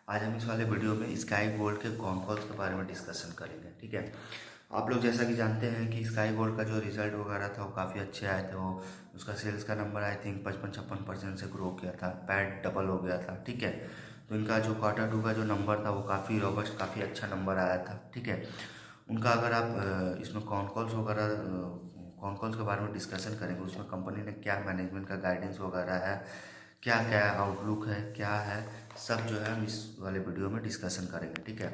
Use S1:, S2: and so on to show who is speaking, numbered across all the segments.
S1: आज हम इस वाले वीडियो में स्काई गोल्ड के कॉन्कॉल्स के बारे में डिस्कशन करेंगे। ठीक है, आप लोग जैसा कि जानते हैं कि स्काई गोल्ड का जो रिजल्ट वगैरह था वो काफ़ी अच्छे आए थे। वो उसका सेल्स का नंबर आई थिंक 55-56% से ग्रो किया था, पैट डबल हो गया था। ठीक है, तो इनका जो क्वार्टर 2 का जो नंबर था वो काफ़ी रोबस्ट, काफ़ी अच्छा नंबर आया था। ठीक है, उनका अगर आप इसमें कॉन्कॉल्स वगैरह कॉन्कॉल्स के बारे में डिस्कशन करेंगे, उसमें कंपनी ने क्या मैनेजमेंट का गाइडेंस वगैरह है, क्या क्या आउटलुक है, क्या है, सब जो है हम इस वाले वीडियो में डिस्कशन करेंगे। ठीक है,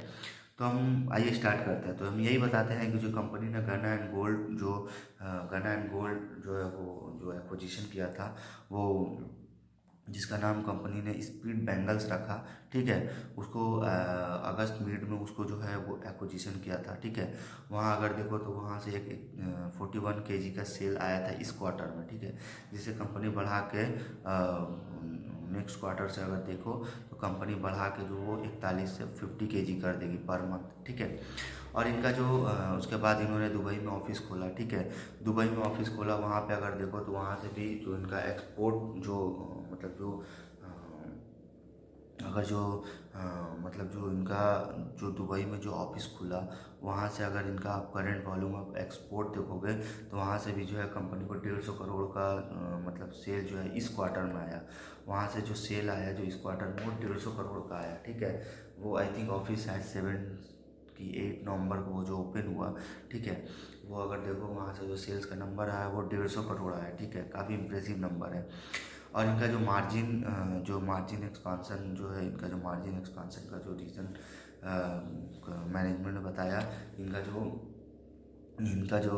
S1: तो हम आइए स्टार्ट करते हैं। तो हम यही बताते हैं कि जो कंपनी ने गना एंड गोल्ड जो है वो जो एक्विजिशन किया था, वो जिसका नाम कंपनी ने स्पीड बैंगल्स रखा। ठीक है, उसको अगस्त मिड में उसको जो है वो एक्विजिशन किया था। ठीक है, वहाँ अगर देखो तो वहाँ से एक 41 kg का सेल आया था इस क्वार्टर में। ठीक है, जिसे कंपनी बढ़ा के नेक्स्ट क्वार्टर से अगर देखो तो कंपनी बढ़ा के जो वो 41 से 50 kg कर देगी पर मंथ। ठीक है, और इनका जो उसके बाद इन्होंने दुबई में ऑफिस खोला। ठीक है, दुबई में ऑफिस खोला, वहाँ पे अगर देखो तो वहाँ से भी जो इनका एक्सपोर्ट जो मतलब जो अगर जो मतलब जो इनका जो दुबई में जो ऑफिस खुला, वहाँ से अगर इनका आप करंट वॉल्यूम ऑफ एक्सपोर्ट देखोगे तो वहाँ से भी जो है कंपनी को 150 करोड़ का मतलब सेल जो है इस क्वार्टर में आया। वहाँ से जो सेल आया जो इस क्वार्टर में वो 150 करोड़ का आया। ठीक है, वो आई थिंक ऑफिस है 8 नवंबर को वो जो ओपन हुआ। ठीक है, वो अगर देखो वहाँ से जो सेल्स का नंबर आया वो 150 करोड़ आया। ठीक है, काफ़ी इंप्रेसिव नंबर है। और इनका जो मार्जिन एक्सपांसन जो है, इनका जो मार्जिन एक्सपांसन का जो रीज़न मैनेजमेंट ने बताया, इनका जो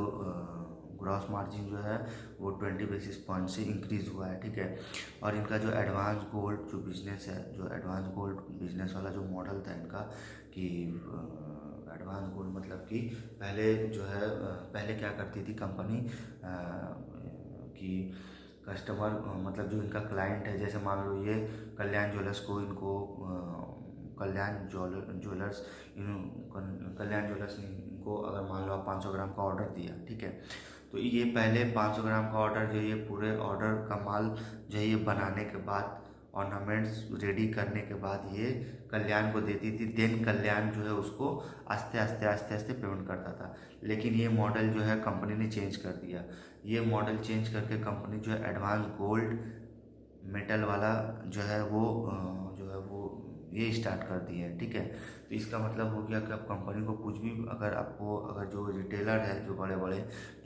S1: ग्रॉस मार्जिन जो है वो 20 बेसिस पॉइंट से इंक्रीज़ हुआ है। ठीक है, और इनका जो एडवांस गोल्ड जो बिज़नेस है, जो एडवांस गोल्ड बिज़नेस वाला जो मॉडल था इनका, कि एडवांस गोल्ड मतलब कि पहले जो है पहले क्या करती थी कंपनी कि कस्टमर मतलब जो इनका क्लाइंट है, जैसे मान लो ये कल्याण ज्वेलर्स को इनको ज्वेलर्स कल्याण ज्वेलर्स ने इनको अगर मान लो आप 500 ग्राम का ऑर्डर दिया। ठीक है, तो ये पहले 500 ग्राम का ऑर्डर जो ये पूरे ऑर्डर का माल जो है ये बनाने के बाद ऑर्नामेंट्स रेडी करने के बाद ये कल्याण को देती थी। देन कल्याण जो है उसको आस्ते आस्ते आस्ते आस्ते पेमेंट करता था। लेकिन ये मॉडल जो है कंपनी ने चेंज कर दिया। ये मॉडल चेंज करके कंपनी जो है एडवांस गोल्ड मेटल वाला जो है वो ये स्टार्ट कर दिए है। ठीक है, तो इसका मतलब हो गया कि अब कंपनी को कुछ भी अगर जो रिटेलर है, जो बड़े बड़े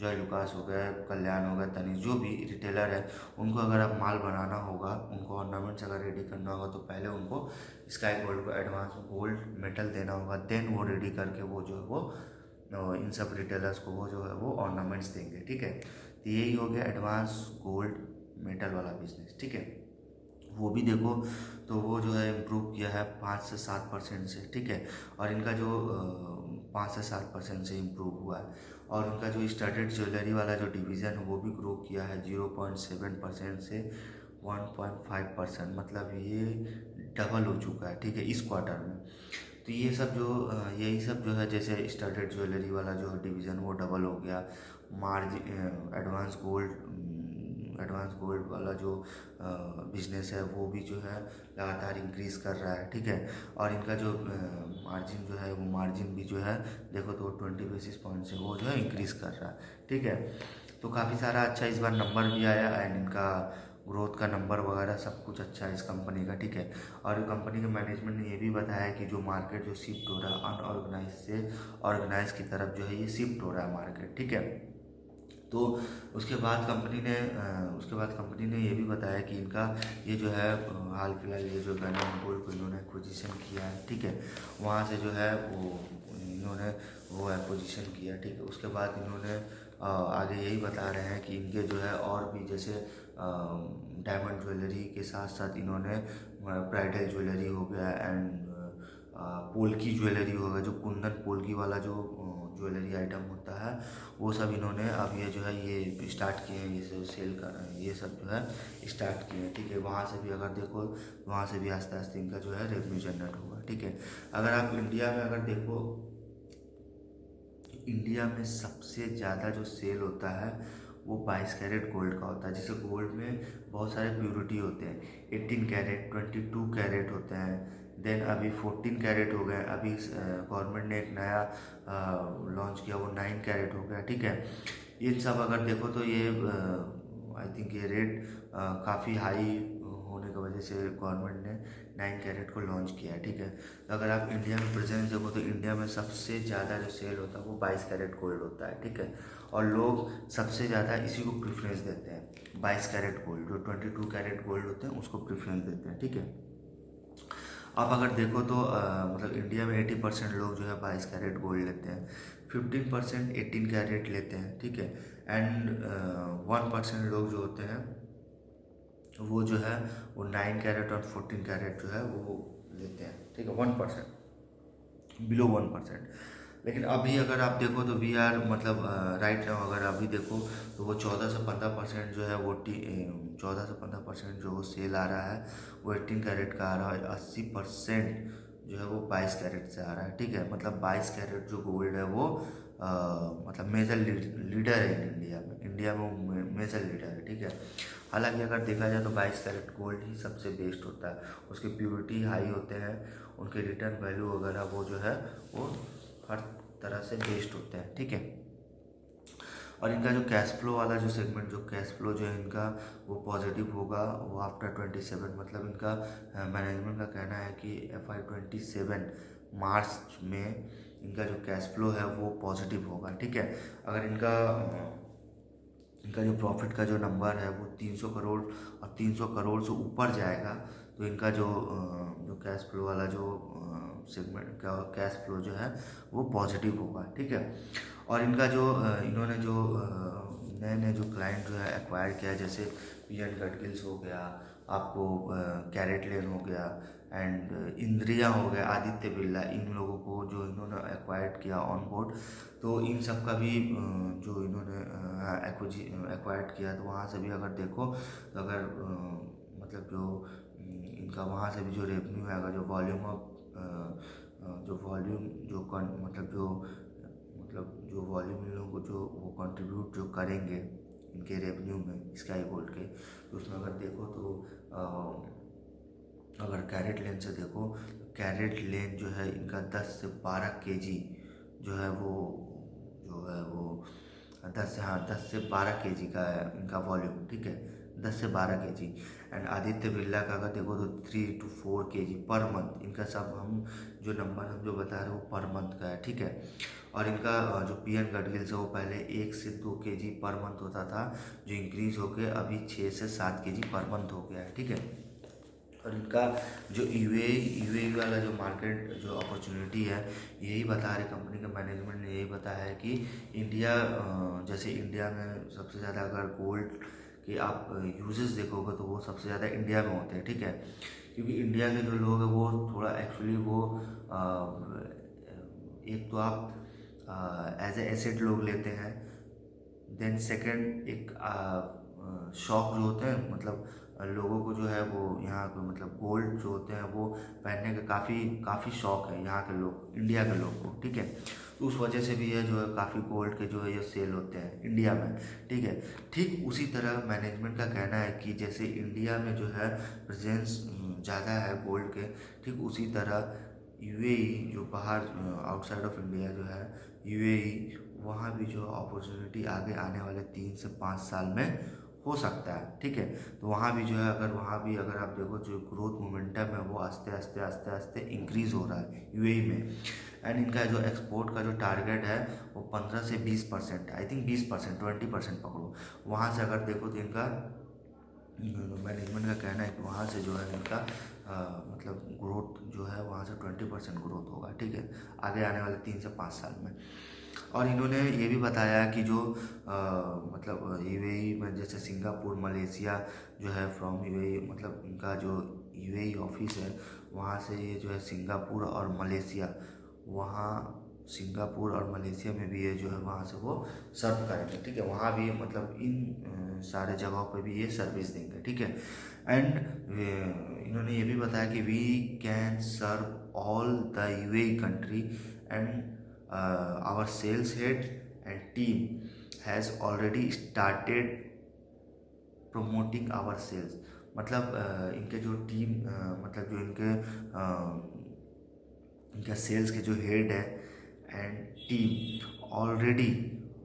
S1: जॉय लुकास हो गए, कल्याण हो गया, तनिष, जो भी रिटेलर है, उनको अगर अब माल बनाना होगा, उनको ऑर्नामेंट्स अगर रेडी करना होगा तो पहले उनको स्काई गोल्ड को एडवांस गोल्ड मेटल देना होगा। देन वो रेडी करके वो जो है वो इन सब रिटेलर्स को वो जो है वो ऑर्नामेंट्स देंगे। ठीक है, तो यही हो गया एडवांस गोल्ड मेटल वाला बिजनेस। ठीक है, वो भी देखो तो वो जो है इम्प्रूव किया है 5 से 7% से। ठीक है, और इनका जो 5 से 7% से इम्प्रूव हुआ है। और उनका जो स्टडेड ज्वेलरी वाला जो डिवीज़न है वो भी ग्रो किया है 0.7% से 1.5%, मतलब ये डबल हो चुका है। ठीक है, इस क्वार्टर में। तो यही सब जो है, जैसे स्टडेड ज्वेलरी वाला जो डिवीज़न वो डबल हो गया। मार्जिन एडवांस गोल्ड वाला जो बिजनेस है वो भी जो है लगातार इंक्रीज़ कर रहा है। ठीक है, और इनका जो मार्जिन जो है वो मार्जिन भी जो है देखो तो 20 बेसिस पॉइंट से वो जो है इंक्रीज़ कर रहा है। ठीक है, तो काफ़ी सारा अच्छा इस बार नंबर भी आया एंड इनका ग्रोथ का नंबर वगैरह सब कुछ अच्छा है इस कंपनी का। ठीक है, और कंपनी के मैनेजमेंट ने ये भी बताया कि जो मार्केट जो शिफ्ट हो रहा है अनऑर्गेनाइज से ऑर्गेनाइज की तरफ जो है ये शिफ्ट हो रहा है मार्केट। ठीक है, तो उसके बाद कंपनी ने ये भी बताया कि इनका ये जो है हाल फिलहाल ये जो गना गोल्ड को इन्होंने एक्विजिशन किया है। ठीक है, वहाँ से जो है इन्होंने वो एक्विजिशन किया। ठीक है, उसके बाद इन्होंने आगे यही बता रहे हैं कि इनके जो है और भी जैसे डायमंड ज्वेलरी के साथ साथ इन्होंने ब्राइडल ज्वेलरी हो गया एंड पोल्की ज्वेलरी हो गया, जो कुंदन पोल्की वाला जो ज्वेलरी आइटम होता है वो सब इन्होंने अब ये जो है ये स्टार्ट किए हैं, ये सब सेल कर ये सब जो है स्टार्ट किए हैं। ठीक है, वहाँ से भी अगर देखो वहाँ से भी आस्ते आस्ते इनका जो है रेवेन्यू जनरेट होगा। ठीक है, अगर आप इंडिया में अगर देखो, इंडिया में सबसे ज़्यादा जो सेल होता है वो 22 कैरेट गोल्ड का होता है। जैसे गोल्ड में बहुत सारे प्योरिटी होते हैं, 18 कैरेट, 22 कैरेट होते हैं देन अभी 14 कैरेट हो गए, अभी गवर्नमेंट ने एक नया लॉन्च किया, वो 9 कैरेट हो गया, ठीक है। इन सब अगर देखो तो ये आई थिंक ये रेट काफ़ी हाई होने की वजह से गवर्नमेंट ने 9 कैरेट को लॉन्च किया है, ठीक है। तो अगर आप इंडिया में प्रेजेंस देखो तो इंडिया में सबसे ज़्यादा जो सेल होता है वो 22 कैरेट गोल्ड होता है, ठीक है। और लोग सबसे ज़्यादा इसी को प्रेफरेंस देते हैं, 22 कैरेट गोल्ड, जो 22 कैरेट गोल्ड होते हैं उसको प्रेफरेंस देते हैं, ठीक है। आप अगर देखो तो मतलब इंडिया में 80% लोग जो है 22 कैरेट गोल्ड लेते हैं, 15% 18 कैरेट लेते हैं, ठीक है। एंड 1% लोग जो होते हैं वो जो है वो 9 कैरेट और 14 कैरेट जो है वो लेते हैं, ठीक है। 1%, बिलो 1%। लेकिन अभी अगर आप देखो तो वी आर मतलब राइट नाउ अगर अभी देखो तो वो 14 से 15% जो है वो 14 से 15% जो सेल आ रहा है वो 18 कैरेट का आ रहा है, 80% जो है वो 22 कैरेट से आ रहा है, ठीक है। मतलब 22 कैरेट जो गोल्ड है वो मतलब मेजर लीडर है इंडिया में वो मेजर लीडर है, ठीक है। हालांकि अगर देखा जाए तो 22 कैरेट गोल्ड ही सबसे बेस्ट होता है, उसके प्योरिटी हाई होते हैं, उनके रिटर्न वैल्यू वगैरह वो जो है वो हर तरह से बेस्ट होते हैं, ठीक है। और इनका जो कैश फ्लो वाला जो सेगमेंट, जो कैश फ्लो जो है इनका वो पॉजिटिव होगा वो आफ्टर 27, मतलब इनका मैनेजमेंट का कहना है कि FY 27 मार्च में इनका जो कैश फ्लो है वो पॉजिटिव होगा, ठीक है। अगर इनका जो प्रॉफिट का जो नंबर है वो 300 करोड़ और 300 करोड़ से ऊपर जाएगा तो इनका जो कैश फ्लो वाला जो सेगमेंट का कैश फ्लो जो है वो पॉजिटिव होगा, ठीक है। और इनका जो इन्होंने जो नए नए जो क्लाइंट जो है एक्वायर किया है, जैसे पीएन गडगिल्स हो गया, आपको कैरेट लेन हो गया, एंड इंद्रिया हो गया, आदित्य बिरला, इन लोगों को जो इन्होंने एक्वायर्ड किया ऑन बोर्ड, तो इन सब का भी जो इन्होंने एक्वायर्ड किया तो वहाँ से भी अगर देखो तो अगर मतलब जो इनका वहाँ से भी जो रेवेन्यू है, अगर जो वॉल्यूम ऑफ जो वॉल्यूम जो जो वॉल्यूम इन लोगों को जो वो कंट्रीब्यूट जो करेंगे इनके रेवेन्यू में स्काई गोल्ड के, तो उसमें अगर देखो तो अगर कैरेट लेन से देखो तो कैरेट लेन जो है इनका 10 से 12 केजी जो है वो 10 से 12 केजी का है इनका वॉल्यूम, ठीक है, 10 से 12 केजी। एंड आदित्य बिरला का अगर देखो तो 3 to 4 केजी पर मंथ, इनका सब हम जो नंबर हम जो बता रहे हैं वो पर मंथ का है, ठीक है। और इनका जो पीएन गडगिल्स है वो पहले 1 से 2 केजी पर मंथ होता था, जो इंक्रीज होकर अभी 6 से 7 केजी पर मंथ हो गया है, ठीक है। और इनका जो यूएई वाला जो मार्केट जो अपॉर्चुनिटी है, यही बता रहे कंपनी के मैनेजमेंट ने यही बताया है कि इंडिया जैसे इंडिया में सबसे ज़्यादा अगर गोल्ड के आप यूजेस देखोगे तो वो सबसे ज़्यादा इंडिया में होते हैं, ठीक है। क्योंकि इंडिया के जो लोग हैं वो थोड़ा एक्चुअली वो एक तो आप एज ए एसेट लोग लेते हैं, देन सेकंड एक शौक जो होते हैं, मतलब लोगों को जो है वो यहाँ पे मतलब गोल्ड जो होते हैं वो पहनने का काफ़ी काफ़ी शौक है यहाँ के लोग, इंडिया के लोग को, ठीक है। तो उस वजह से भी ये जो है काफ़ी गोल्ड के जो है ये सेल होते हैं इंडिया में, ठीक है। ठीक उसी तरह मैनेजमेंट का कहना है कि जैसे इंडिया में जो है प्रेजेंस ज़्यादा है गोल्ड के, ठीक उसी तरह यूएई जो बाहर आउटसाइड ऑफ इंडिया जो है यूएई, वहाँ भी जो अपॉर्चुनिटी आगे आने वाले 3 से 5 साल में हो सकता है, ठीक है। तो वहाँ भी जो है अगर वहाँ भी अगर आप देखो जो ग्रोथ मोमेंटम है वो आस्ते आस्ते आस्ते आस्ते इंक्रीज हो रहा है यूएई में। एंड इनका जो एक्सपोर्ट का जो टारगेट है वो 15 से 20%, आई थिंक 20%, 20% पकड़ो, वहाँ से अगर देखो तो इनका मैनेजमेंट का कहना है कि वहाँ से जो है इनका मतलब ग्रोथ जो है वहाँ से 20% ग्रोथ होगा, ठीक है, आगे आने वाले 3 से 5 साल में। और इन्होंने ये भी बताया कि जो मतलब यूएई में जैसे सिंगापुर, मलेशिया जो है फ्रॉम यूएई, मतलब इनका जो यूएई ऑफिस है वहाँ से ये जो है सिंगापुर और मलेशिया, वहाँ सिंगापुर और मलेशिया में भी ये जो है वहाँ से वो सर्व करेंगे, ठीक है। वहाँ भी मतलब इन सारे जगहों पे भी ये सर्विस देंगे, ठीक है। एंड इन्होंने ये भी बताया कि we can serve all the UAE country and our sales head and team has already started promoting our sales, मतलब इनके जो टीम मतलब जो इनका सेल्स के जो हेड है एंड टीम ऑलरेडी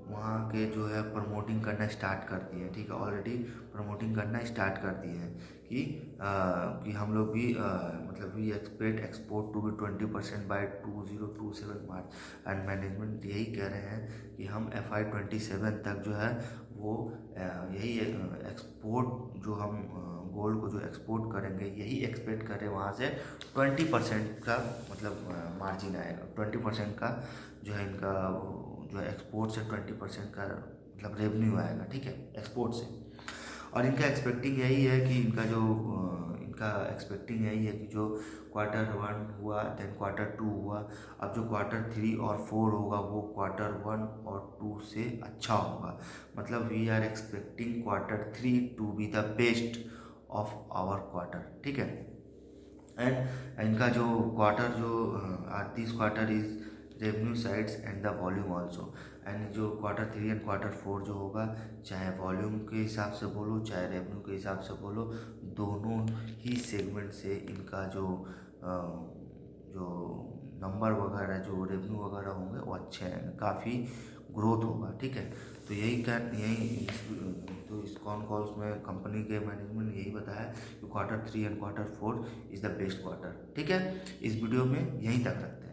S1: वहाँ के जो है प्रमोटिंग करना स्टार्ट कर दिए हैं, ठीक है। ऑलरेडी प्रमोटिंग करना स्टार्ट कर दिए हैं कि हम लोग भी मतलब we expect export to be 20% by 2027 March end management यही कह रहे हैं कि हम FY27 तक जो है वो यही एक्सपोर्ट जो हम गोल्ड को जो एक्सपोर्ट करेंगे यही एक्सपेक्ट करें वहाँ से 20% का मतलब मार्जिन आएगा। 20% का जो है इनका जो है एक्सपोर्ट से 20% का मतलब रेवेन्यू आएगा, ठीक है, एक्सपोर्ट से। और इनका एक्सपेक्टिंग यही है कि इनका एक्सपेक्टिंग यही है कि जो Q1 हुआ देन Q2 हुआ, अब जो Q3 और 4 होगा वो Q1 और 2 से अच्छा होगा। मतलब we are expecting Q3 to be the best of our quarter, ठीक है। एंड इनका जो क्वार्टर जो this quarter is revenue sides and the volume also. And जो Q3 एंड Q4 जो होगा, चाहे वॉल्यूम के हिसाब से बोलो चाहे रेवेन्यू के हिसाब से बोलो, दोनों ही सेगमेंट से इनका जो नंबर वगैरह जो रेवेन्यू वगैरह होंगे वो अच्छे हैं, काफ़ी ग्रोथ होगा, ठीक है। तो तो इस कॉन कॉल्स में कंपनी के मैनेजमेंट ने यही बताया कि Q3 and Q4 is the best quarter, ठीक है। इस वीडियो में यहीं तक रखते हैं।